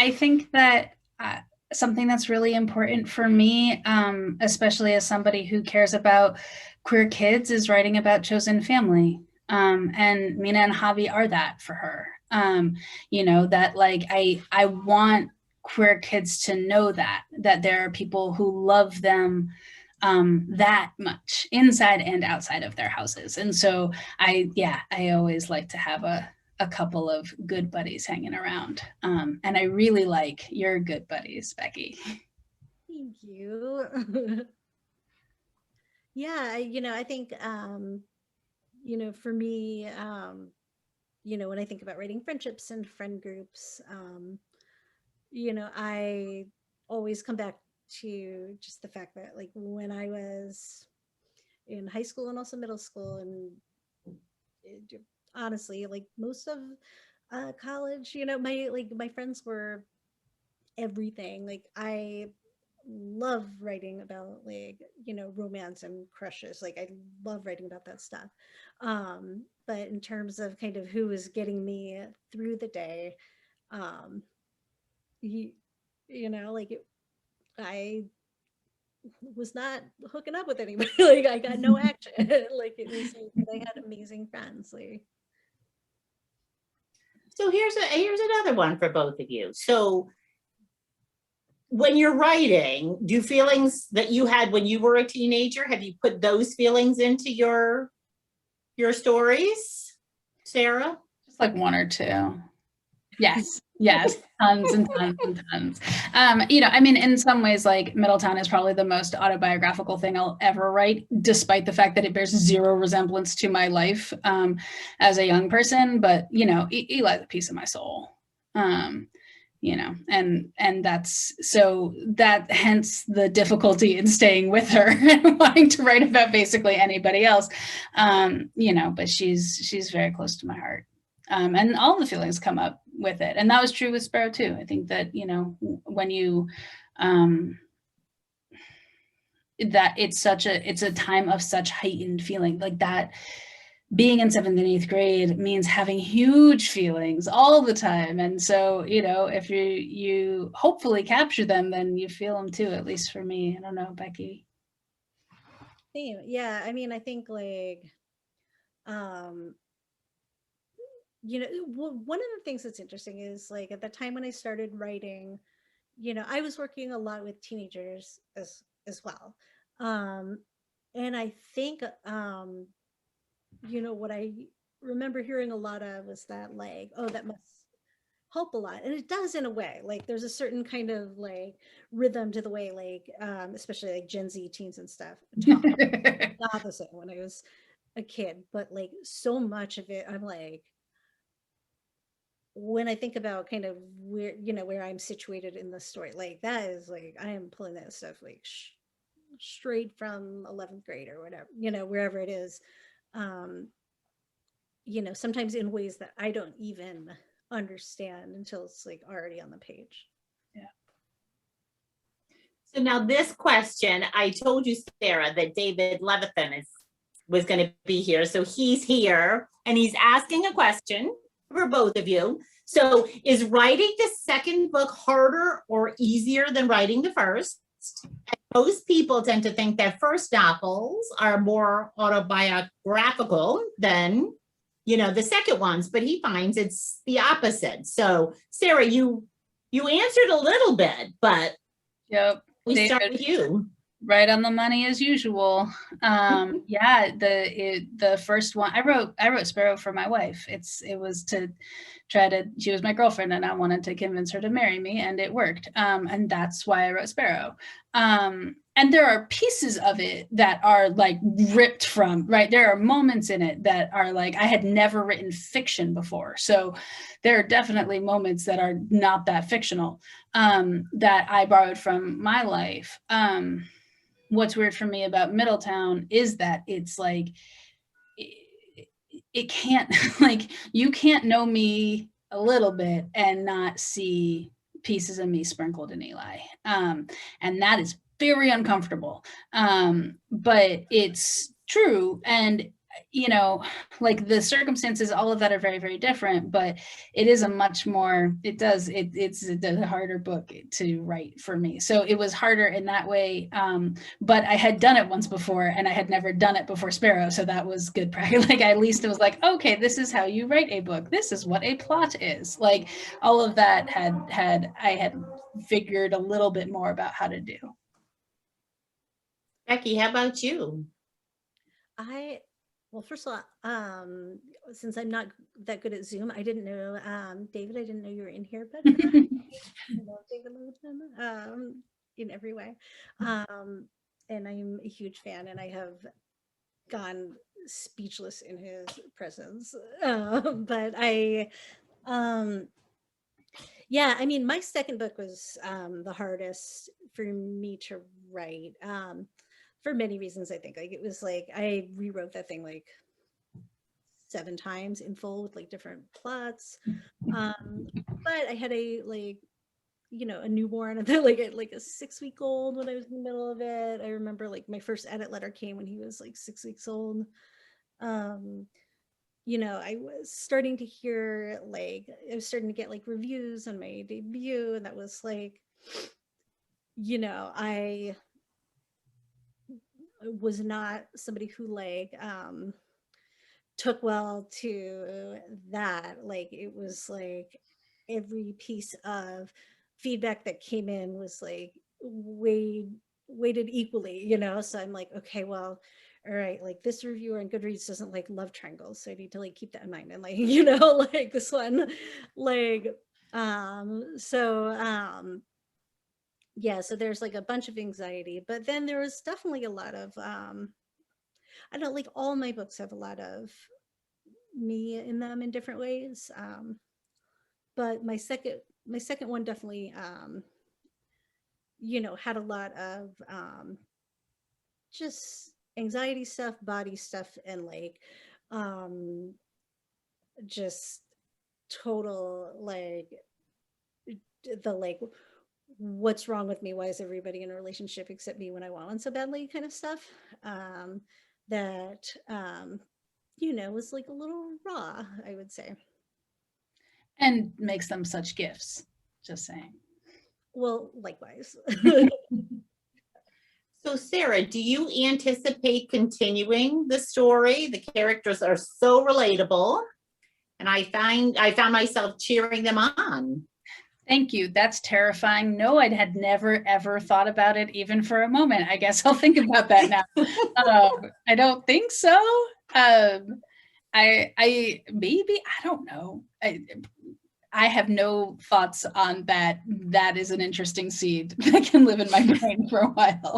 I think that something that's really important for me, especially as somebody who cares about queer kids, is writing about chosen family. And Mina and Javi are that for her. That like I want queer kids to know that there are people who love them that much inside and outside of their houses. And so I always like to have a couple of good buddies hanging around. And I really like your good buddies, Becky. Thank you. Yeah, I think for me, when I think about writing friendships and friend groups, I always come back to just the fact that like when I was in high school and also middle school and honestly like most of college, my friends were everything. Like I love writing about like romance and crushes. Like I love writing about that stuff. But in terms of kind of who was getting me through the day, um you, like I was not hooking up with anybody. Like I got no action. Like it was like, but I had amazing friends. Like So here's another one for both of you. So when you're writing, do feelings that you had when you were a teenager, have you put those feelings into your stories, Sarah? Just like one or two. Yes. Yes, tons and tons and tons. I mean, in some ways, like Middletown is probably the most autobiographical thing I'll ever write, despite the fact that it bears zero resemblance to my life as a young person. But Eli's a piece of my soul. And that's so that hence the difficulty in staying with her and wanting to write about basically anybody else. But she's very close to my heart. And all the feelings come up with it. And that was true with Sparrow too. I think that, when you, that it's a time of such heightened feeling like that. Being in 7th and 8th grade means having huge feelings all the time. And so, if you hopefully capture them, then you feel them too, at least for me. I don't know, Becky. yeah, I mean, I think like one of the things that's interesting is like at the time when I started writing, I was working a lot with teenagers as well. Um, and I think, what I remember hearing a lot of was that like, oh, that must help a lot. And it does in a way. Like there's a certain kind of like rhythm to the way like, especially like Gen Z teens and stuff talk. Not the same when I was a kid, but like so much of it, I'm like, when I think about kind of where I'm situated in the story, like that is like I am pulling that stuff like straight from 11th grade or whatever, wherever it is. Um, sometimes in ways that I don't even understand until it's like already on the page. Yeah. So now this question, I told you, Sarah, that David Levithan was going to be here. So he's here and he's asking a question for both of you. So is writing the second book harder or easier than writing the first? And most people tend to think that first novels are more autobiographical than, the second ones, but he finds it's the opposite. So Sarah, you answered a little bit, but yep. We start with you. Right on the money as usual. Yeah, the first one I wrote Sparrow for my wife. It was to she was my girlfriend and I wanted to convince her to marry me, and it worked. And that's why I wrote Sparrow. And there are pieces of it that are like ripped from, right? There are moments in it that are like, I had never written fiction before. So there are definitely moments that are not that fictional, that I borrowed from my life. What's weird for me about Middletown is that it's like, it can't, like, you can't know me a little bit and not see pieces of me sprinkled in Eli. And that is very uncomfortable. But it's true. And you know, like the circumstances, all of that are very, very different, but it is a much more, it's a harder book to write for me. So it was harder in that way. But I had done it once before and I had never done it before Sparrow. So that was good practice. Like at least it was like, okay, this is how you write a book. This is what a plot is. Like all of that I had figured a little bit more about how to do. Becky, how about you? Well, first of all, since I'm not that good at Zoom, I didn't know, David, I didn't know you were in here, but I love David Middleton, in every way. And I'm a huge fan, and I have gone speechless in his presence. But yeah, I mean, my second book was the hardest for me to write. For many reasons, I think. Like it was like I rewrote that thing like 7 times in full with like different plots. But I had a like, you know, a newborn and then like a 6-week-old when I was in the middle of it. I remember like my first edit letter came when he was like 6 weeks old. You know, I was starting to hear like I was starting to get like reviews on my debut, and that was like, you know, I was not somebody who like took well to that. Like it was like every piece of feedback that came in was like weighted equally, you know. So I'm like, okay, well, all right, like this reviewer on Goodreads doesn't like love triangles, so I need to like keep that in mind. And like, you know, like this one, like yeah, so there's like a bunch of anxiety, but then there was definitely a lot of I don't like all my books have a lot of me in them in different ways. But my second one definitely you know, had a lot of just anxiety stuff, body stuff, and like um just total like the like what's wrong with me, why is everybody in a relationship except me when I want one so badly kind of stuff. That you know, was like a little raw, I would say. And makes them such gifts, just saying. Well, likewise. So Sarah, do you anticipate continuing the story? The characters are so relatable, and I found myself cheering them on. Thank you. That's terrifying. No, I had never, ever thought about it even for a moment. I guess I'll think about that now. I don't think so. I maybe, I don't know. I have no thoughts on that. That is an interesting seed that can live in my brain for a while.